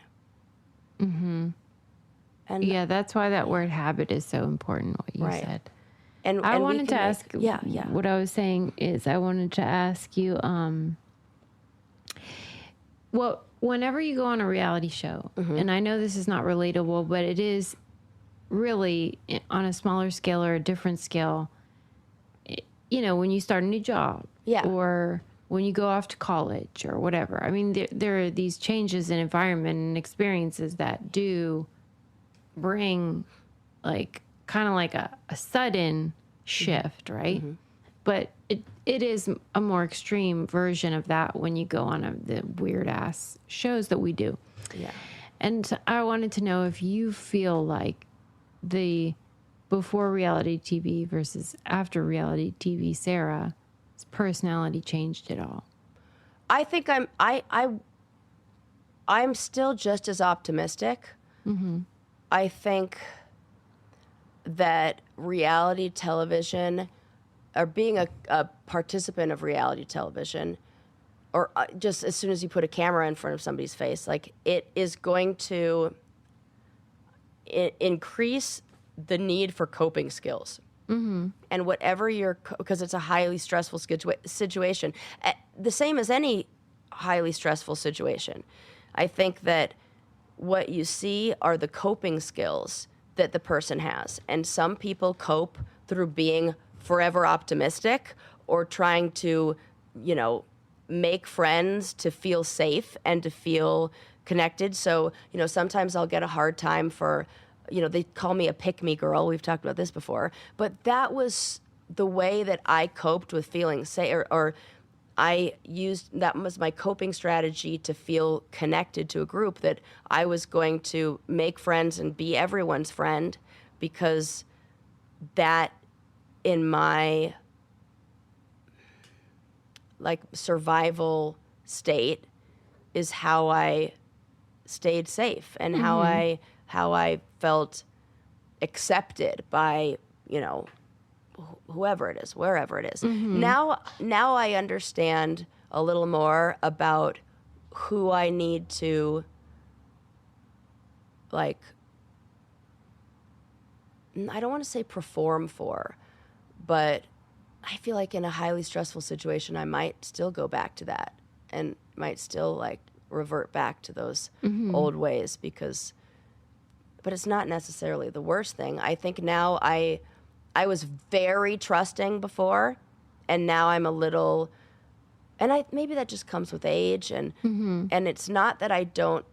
And yeah, that's why that word habit is so important, what you said. And I wanted to ask, yeah. what I was saying is I wanted to ask you, well, whenever you go on a reality show, and I know this is not relatable, but it is really on a smaller scale or a different scale, you know, when you start a new job or when you go off to college or whatever. I mean, there are these changes in environment and experiences that do bring like kind of like a sudden shift, right? But it is a more extreme version of that when you go on the weird ass shows that we do. Yeah. And I wanted to know if you feel like the before reality TV versus after reality TV Sarah's personality changed at all. I think I'm still just as optimistic. I think that reality television, or being a participant of reality television, or just as soon as you put a camera in front of somebody's face, like it is going to increase the need for coping skills. And whatever because it's a highly stressful situation, the same as any highly stressful situation. I think that what you see are the coping skills that the person has. And some people cope through being forever optimistic or trying to, make friends to feel safe and to feel connected. So, sometimes I'll get a hard time for, they call me a pick-me girl. We've talked about this before. But that was the way that I coped with feeling safe, or that was my coping strategy to feel connected to a group, that I was going to make friends and be everyone's friend, because that in my survival state is how I stayed safe and how I felt accepted by, whoever it is, wherever it is. Now I understand a little more about who I need to, I don't want to say perform for, but I feel like in a highly stressful situation, I might still go back to that and might still revert back to those old ways, but it's not necessarily the worst thing. I think now I was very trusting before, and now I'm a little, and maybe that just comes with age, and it's not that I don't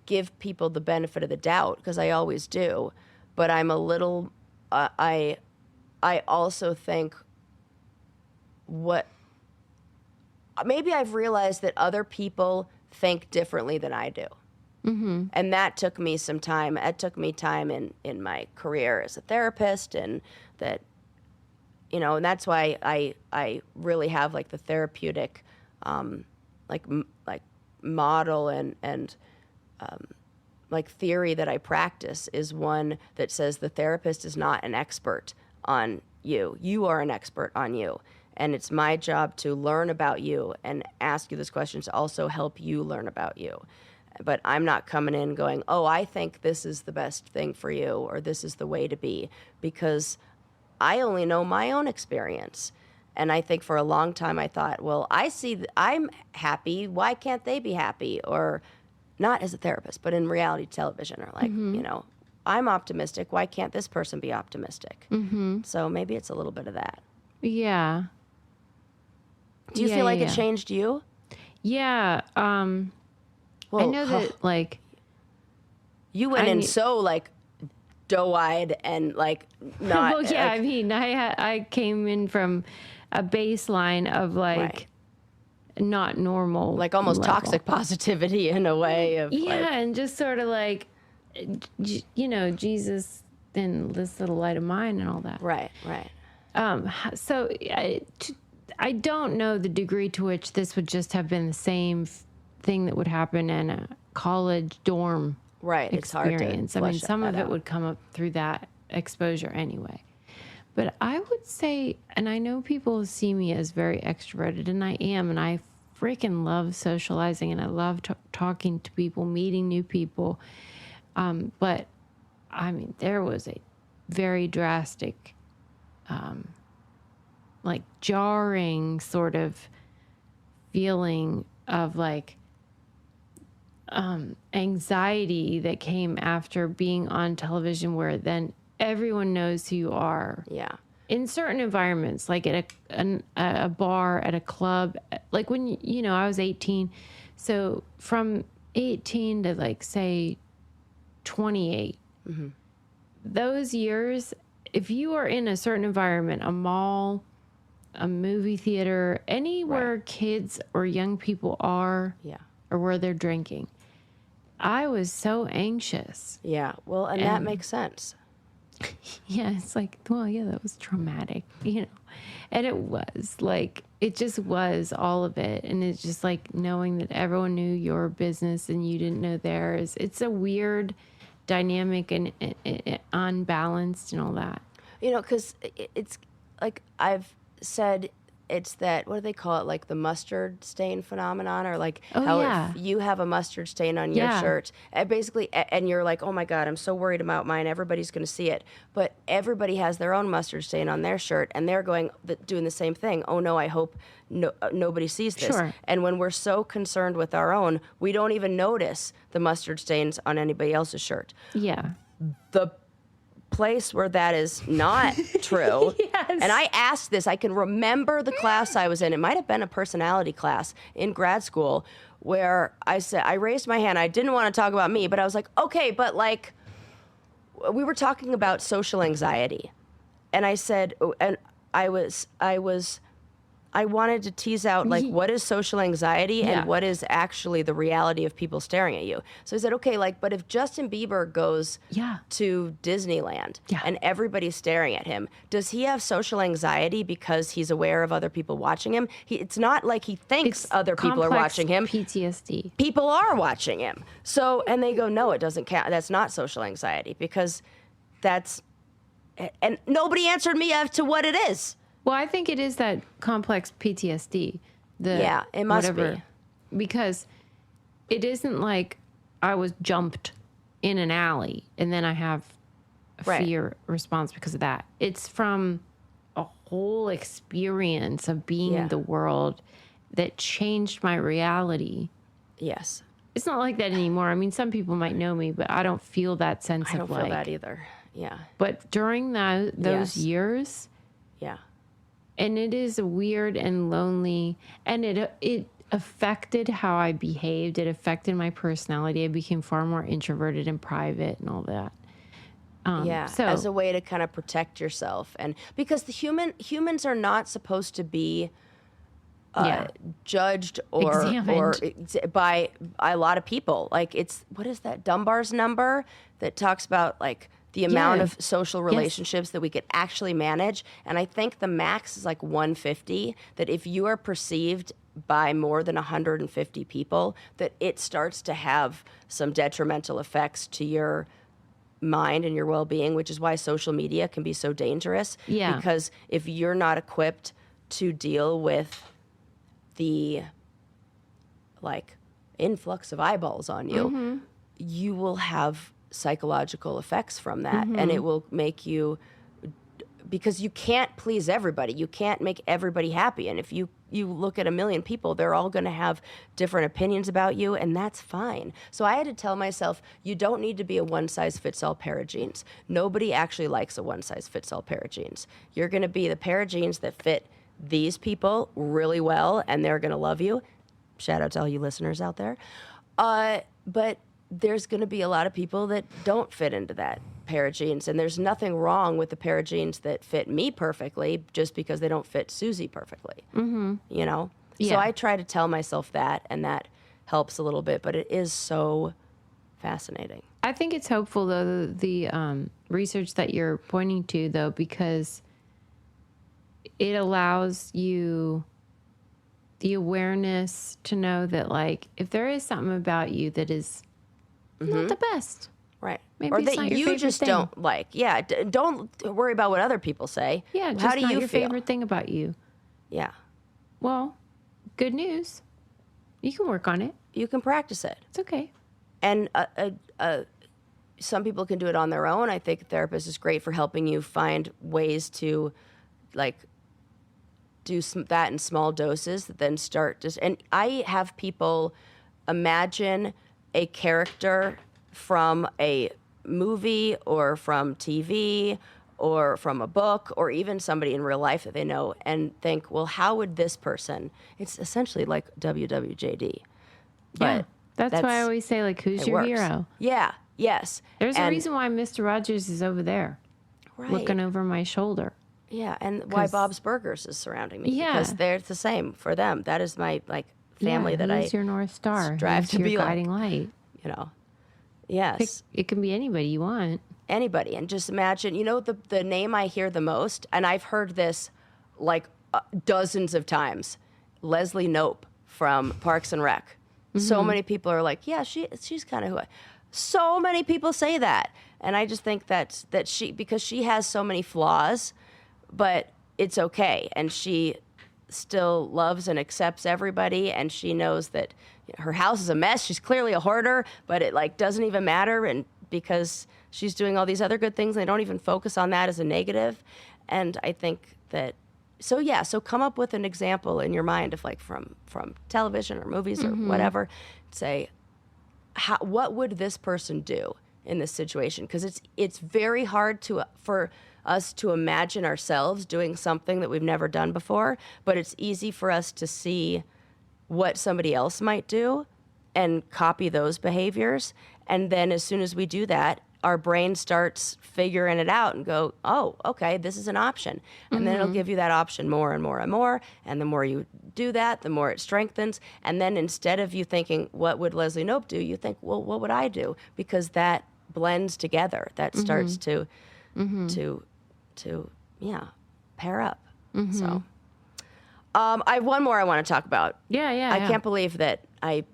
give people the benefit of the doubt, because I always do, but I'm a little, I also think maybe I've realized that other people think differently than I do. And that took me some time. It took me time in my career as a therapist, and that, and that's why I really have the therapeutic, model and like theory that I practice is one that says the therapist is not an expert on you. You are an expert on you. And it's my job to learn about you and ask you those questions to also help you learn about you. But I'm not coming in going, oh, I think this is the best thing for you or this is the way to be, because I only know my own experience. And I think for a long time I thought, well, I'm happy. Why can't they be happy? Or not as a therapist, but in reality television, or like, I'm optimistic. Why can't this person be optimistic? So maybe it's a little bit of that. Yeah. Do you feel like it changed you? Yeah. Well, I know that, like... You went in so, like, doe-eyed and, like, not... Well, yeah, I mean, I came in from a baseline of, like, not normal. Like, almost level. toxic positivity in a way of, and just sort of, like, Jesus in this little light of mine and all that. Right. So I don't know the degree to which this would just have been the same thing that would happen in a college dorm experience. I mean, some of it would come up through that exposure anyway. But I would say, and I know people see me as very extroverted, and I am, and I freaking love socializing, and I love talking to people, meeting new people. But, I mean, there was a very drastic, like, jarring sort of feeling of, like, anxiety that came after being on television, where then everyone knows who you are. Yeah. In certain environments, like at a bar, at a club, like when, I was 18. So from 18 to, like, say 28, those years, if you are in a certain environment, a mall, a movie theater, anywhere kids or young people are, or where they're drinking, I was so anxious. Yeah. Well, and that makes sense. Yeah, it's like, well, yeah, that was traumatic, And it was, like, it just was all of it. And it's just like knowing that everyone knew your business and you didn't know theirs. It's a weird dynamic and unbalanced and all that. Because it's like I've said, it's that, what do they call it? Like the mustard stain phenomenon, or like if you have a mustard stain on your shirt, and basically, and you're like, oh my God, I'm so worried about mine. Everybody's going to see it. But everybody has their own mustard stain on their shirt, and they're doing the same thing. Oh no, I hope nobody sees this. Sure. And when we're so concerned with our own, we don't even notice the mustard stains on anybody else's shirt. Yeah. The place where that is not true. And I asked this, I can remember the class I was in. It might have been a personality class in grad school, where I raised my hand. I didn't want to talk about me, but I was like, okay, but like, we were talking about social anxiety. And I said, and I wanted to tease out, like, what is social anxiety and what is actually the reality of people staring at you. So I said, okay, like, but if Justin Bieber goes to Disneyland and everybody's staring at him, does he have social anxiety because he's aware of other people watching him? It's not like he thinks other people are watching him. PTSD. People are watching him. So, and they go, no, it doesn't count. That's not social anxiety, because and nobody answered me as to what it is. Well, I think it is that complex PTSD. It must be. Because it isn't like I was jumped in an alley and then I have a fear response because of that. It's from a whole experience of being in the world that changed my reality. Yes. It's not like that anymore. I mean, some people might know me, but I don't feel that sense of, I don't feel that either. Yeah. But during those years... Yeah. And it is weird and lonely, and it affected how I behaved. It affected my personality. I became far more introverted and private and all that. So as a way to kind of protect yourself, and because humans are not supposed to be judged or by a lot of people. Like, what is that Dunbar's number that talks about, like, the amount of social relationships that we could actually manage. And I think the max is like 150, that if you are perceived by more than 150 people, that it starts to have some detrimental effects to your mind and your well-being, which is why social media can be so dangerous. Yeah. Because if you're not equipped to deal with the like influx of eyeballs on you, you will have psychological effects from that, and it will make you, because you can't please everybody, you can't make everybody happy, and if you look at a million people, they're all going to have different opinions about you, and that's fine. So I had to tell myself, you don't need to be a one-size-fits-all pair of jeans. Nobody actually likes a one-size-fits-all pair of jeans. You're going to be the pair of jeans that fit these people really well, and they're going to love you. Shout out to all you listeners out there. But there's going to be a lot of people that don't fit into that pair of jeans, and there's nothing wrong with the pair of jeans that fit me perfectly just because they don't fit Susie perfectly. You know? Yeah. So I try to tell myself that, and that helps a little bit, but it is so fascinating. I think it's hopeful, though, the research that you're pointing to, though, because it allows you the awareness to know that, like, if there is something about you that is not the best. Right. Maybe or it's that not your you favorite just thing. don't like. Yeah. Don't worry about what other people say. Yeah, just How do not you your feel? favorite thing about you. Yeah. Well, good news. You can work on it. You can practice it. It's okay. And some people can do it on their own. I think a therapist is great for helping you find ways to, like, do that in small doses, then start just. And I have people imagine a character from a movie or from TV or from a book or even somebody in real life that they know, and think, well, how would this person? It's essentially like WWJD. Yeah. But That's why I always say, like, who's it your works. hero? Yeah. Yes. There's a And- reason why Mr. Rogers is over there, right. looking over my shoulder. Yeah, and why Bob's Burgers is surrounding me. Yeah. Because they're the same for them. That is my, like, family that who's I your North Star? strive Who's to your be like. guiding light? You know. Yes. It can be anybody you want. Anybody. And just imagine, you know, the name I hear the most, and I've heard this like dozens of times, Leslie Knope from Parks and Rec. So many people are like, yeah, she's kind of who I. So many people say that. And I just think that she, because she has so many flaws, but it's okay. And she still loves and accepts everybody, and she knows that her house is a mess. She's clearly a hoarder, but it, like, doesn't even matter, and because she's doing all these other good things, and they don't even focus on that as a negative. And I think that, so come up with an example in your mind of, like, from television or movies or whatever. Say, what would this person do in this situation? Because it's very hard for us to imagine ourselves doing something that we've never done before, but it's easy for us to see what somebody else might do and copy those behaviors. And then as soon as we do that, our brain starts figuring it out and go, oh, okay, this is an option. And then it'll give you that option more and more and more. And the more you do that, the more it strengthens. And then instead of you thinking, what would Leslie Knope do? You think, well, what would I do? Because that blends together. That starts to pair up. So I have one more I want to talk about. Yeah. I can't believe that I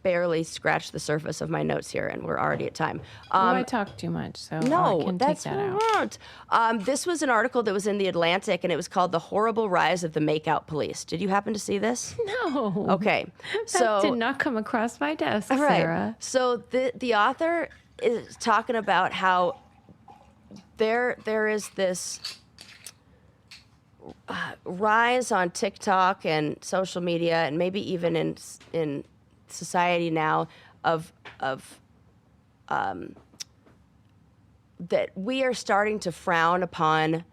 barely scratched the surface of my notes here, and we're already at time. I talk too much, so I No, can that's take that out. not. This was an article that was in The Atlantic, and it was called "The Horrible Rise of the Makeout Police." Did you happen to see this? No. Okay, That did not come across my desk, right. Sarah. So the author is talking about how there is this rise on TikTok and social media, and maybe even in society now, of that we are starting to frown upon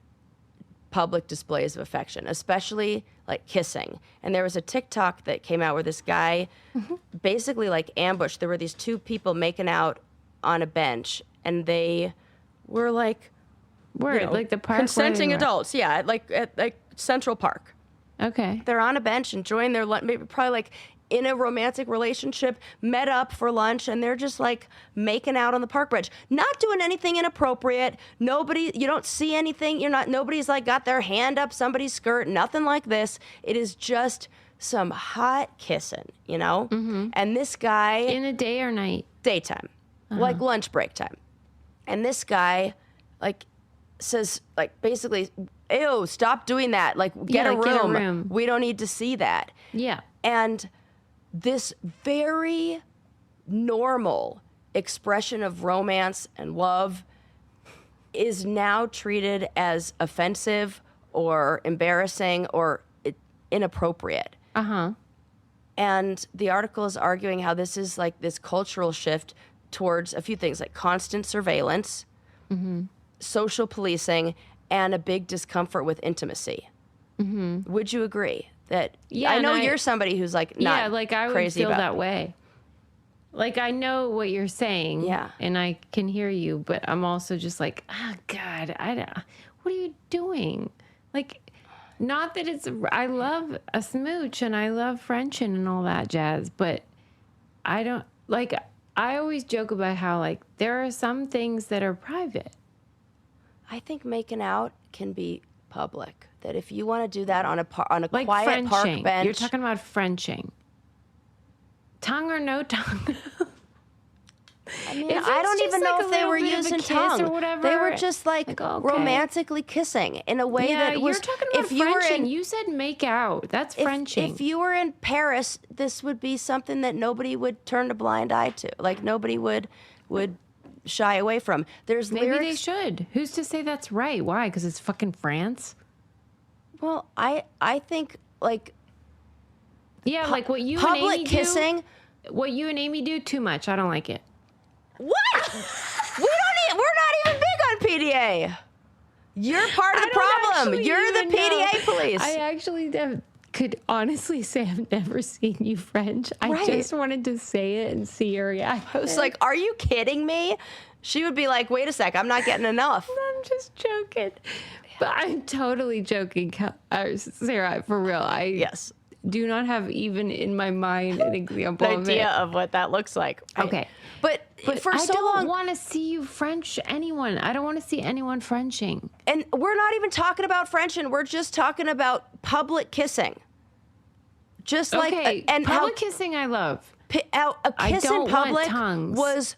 public displays of affection, especially like kissing. And there was a TikTok that came out where this guy basically, like, ambushed. There were these two people making out on a bench, and they were like, Where? Like the park? consenting Where they were? adults. Yeah, like at Central Park. Okay. They're on a bench enjoying their lunch, maybe probably like in a romantic relationship, met up for lunch, and they're just like making out on the park bench, not doing anything inappropriate. You don't see anything. Nobody's like got their hand up somebody's skirt, nothing like this. It is just some hot kissing, And this guy. In the day or night? Daytime, like lunch break time. And this guy, like, says, like, basically, ew, stop doing that. Like, get a room. We don't need to see that. Yeah. And this very normal expression of romance and love is now treated as offensive or embarrassing or inappropriate. And the article is arguing how this is like this cultural shift towards a few things like constant surveillance, social policing, and a big discomfort with intimacy. Would you agree that? Yeah, I know you're somebody who's like not I would crazy feel about that way. Like, I know what you're saying, and I can hear you, but I'm also just like, oh God, what are you doing? Like, not that I love a smooch and I love Frenching and all that jazz, but I don't, like, I always joke about how, like, there are some things that are private. I think making out can be public. That if you want to do that on a like quiet Frenching. park bench. You're talking about Frenching. Tongue or no tongue? I mean, I don't even know if they were using tongue. Or whatever. They were just like romantically kissing in a way that was. You're talking about Frenching. You said make out. That's Frenching. If you were in Paris, this would be something that nobody would turn a blind eye to. Like nobody would shy away from. There's maybe lyrics. They should. Who's to say that's right? Why? Because it's fucking France. Well, I think like. Yeah, like what you and Amy do. What you and Amy do, too much. I don't like it. What? We're not even big on PDA. You're part of the problem. You're the PDA police. I actually could honestly say I've never seen you French. I just wanted to say it and see your reaction. I was like, are you kidding me? She would be like, wait a sec, I'm not getting enough. I'm just joking. But I'm totally joking, Sarah, for real. Yes. Do not have even in my mind an example of idea of what that looks like. Okay. But for so long. I don't want to see you French anyone. I don't want to see anyone Frenching. And we're not even talking about Frenching. We're just talking about public kissing. Just like and public kissing I love. A kiss in public was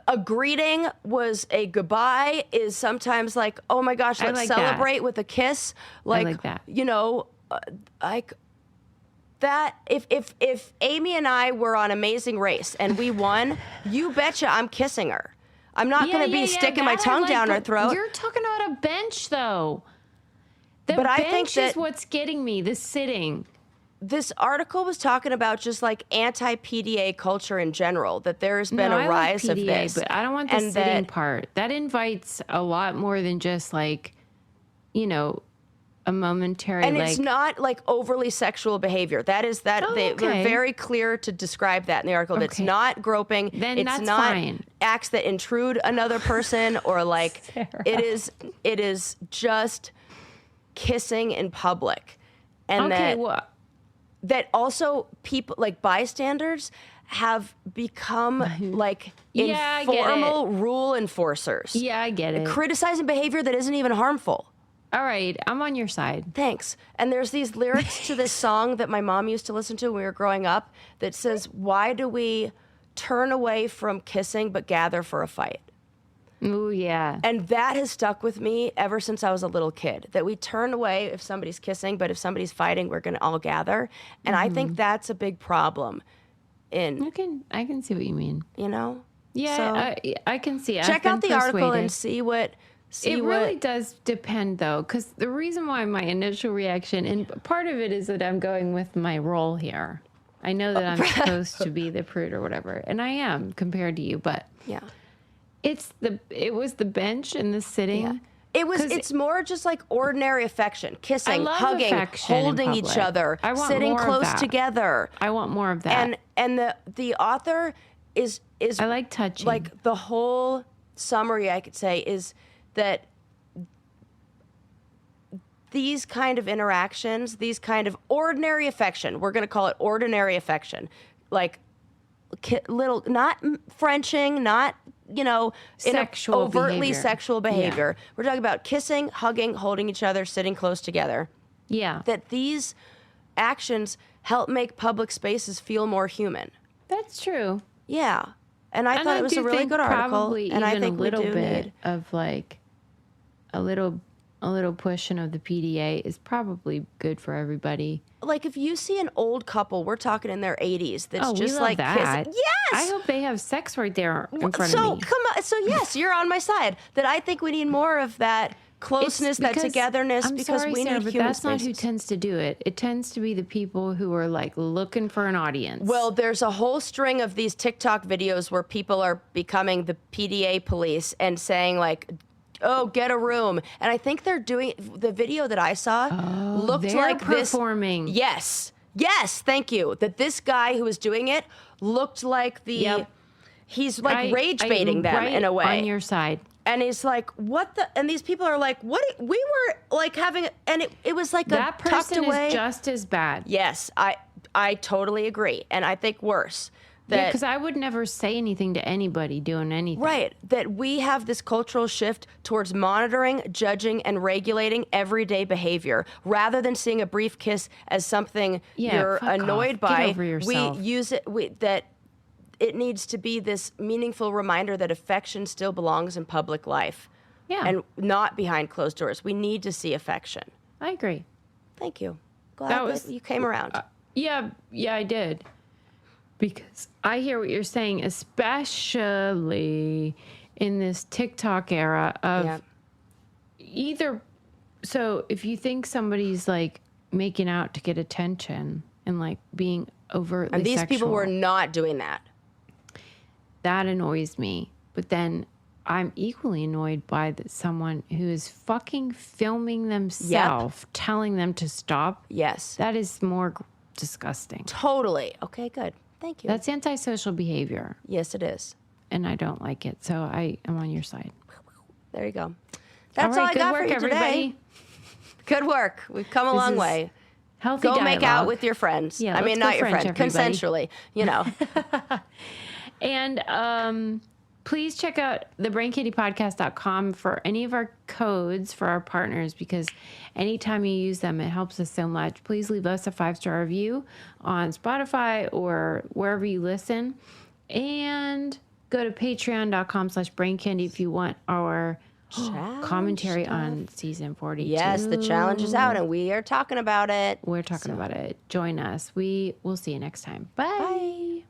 a greeting, was a goodbye, is sometimes like, oh my gosh, let's celebrate with a kiss. Like that. Like that if Amy and I were on Amazing Race and we won, you betcha I'm kissing her. I'm not going to be sticking my tongue down her throat. You're talking about a bench, though. I think that is what's getting me, the sitting. This article was talking about just like anti-PDA culture in general, that there has been a rise like PDA, of this. But I don't want the sitting part. That invites a lot more than just like, a momentary, and it's not like overly sexual behavior. That is that they're very clear to describe that in the article. That's not groping. Then it's that's not fine. Acts that intrude another person or like it is just kissing in public, and that also people like bystanders have become like informal rule enforcers. Yeah, I get it. Criticizing behavior that isn't even harmful. All right, I'm on your side. Thanks. And there's these lyrics to this song that my mom used to listen to when we were growing up that says, why do we turn away from kissing but gather for a fight? Ooh, yeah. And that has stuck with me ever since I was a little kid, that we turn away if somebody's kissing, but if somebody's fighting, we're going to all gather. And I think that's a big problem. I can see what you mean. Yeah, so, I can see it. Check out the article and see what... It really does depend, though, because the reason why my initial reaction, and part of it is that I'm going with my role here. I know that I'm supposed to be the prude or whatever, and I am compared to you, but it was the bench and the sitting. Yeah. It's more just like ordinary affection, kissing, hugging, holding each other, sitting close together. I want more of that. And the author is I like touching. Like the whole summary I could say is that these kind of interactions, these kind of ordinary affection, we're going to call it ordinary affection, like little, not Frenching, not, Sexual overtly behavior. sexual behavior. Yeah. We're talking about kissing, hugging, holding each other, sitting close together. Yeah. That these actions help make public spaces feel more human. That's true. Yeah. And I thought it was a really good article. And I think a little we do bit need of like a little pushing of the PDA is probably good for everybody. Like if you see an old couple, we're talking in their 80s, that's just we love like that. kissing. Yes. I hope they have sex right there in front of me. Come on. So yes, you're on my side. That I think we need more of that closeness, that togetherness, because sorry, we Sarah, need but human that's not who spaces. tends to do it. It tends to be the people who are like looking for an audience. Well, there's a whole string of these TikTok videos where people are becoming the PDA police and saying like, oh, get a room. And I think they're doing, the video that I saw looked they're like performing. Yes, thank you. That this guy who was doing it looked like he's like rage baiting them right in a way. On your side. And he's like, what the, and these people are like, what, we were like having, and it was like That a tucked person away. is just as bad. Yes, I totally agree. And I think worse. Yeah, because I would never say anything to anybody doing anything. Right. That we have this cultural shift towards monitoring, judging, and regulating everyday behavior. Rather than seeing a brief kiss as something you're fuck annoyed off. by, Get over yourself. we use it, that it needs to be this meaningful reminder that affection still belongs in public life. Yeah. And not behind closed doors. We need to see affection. I agree. Thank you. Glad that you came around. Yeah, I did. Because I hear what you're saying, especially in this TikTok era of either. So if you think somebody's like making out to get attention and like being overtly and these sexual, people were not doing that. That annoys me. But then I'm equally annoyed by someone who is fucking filming themselves, telling them to stop. Yes. That is more disgusting. Totally. Okay, good. Thank you. That's antisocial behavior. Yes, it is. And I don't like it. So I am on your side. There you go. That's all all right, I got good for work, you everybody. today. Good work. We've come a long is way. Healthy Go dialogue. make out with your friends. Yeah, I mean, let's not go your French, friend, everybody. consensually, And please check out thebraincandypodcast.com for any of our codes for our partners, because anytime you use them, it helps us so much. Please leave us a 5-star review on Spotify or wherever you listen. And go to patreon.com/braincandy if you want our commentary on season 42. Yes, the challenge is out and we are talking about it. We're talking about it. Join us. We will see you next time. Bye.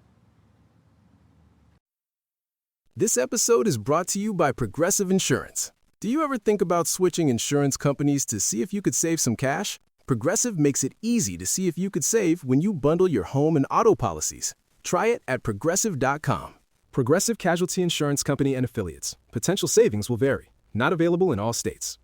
This episode is brought to you by Progressive Insurance. Do you ever think about switching insurance companies to see if you could save some cash? Progressive makes it easy to see if you could save when you bundle your home and auto policies. Try it at Progressive.com. Progressive Casualty Insurance Company and Affiliates. Potential savings will vary. Not available in all states.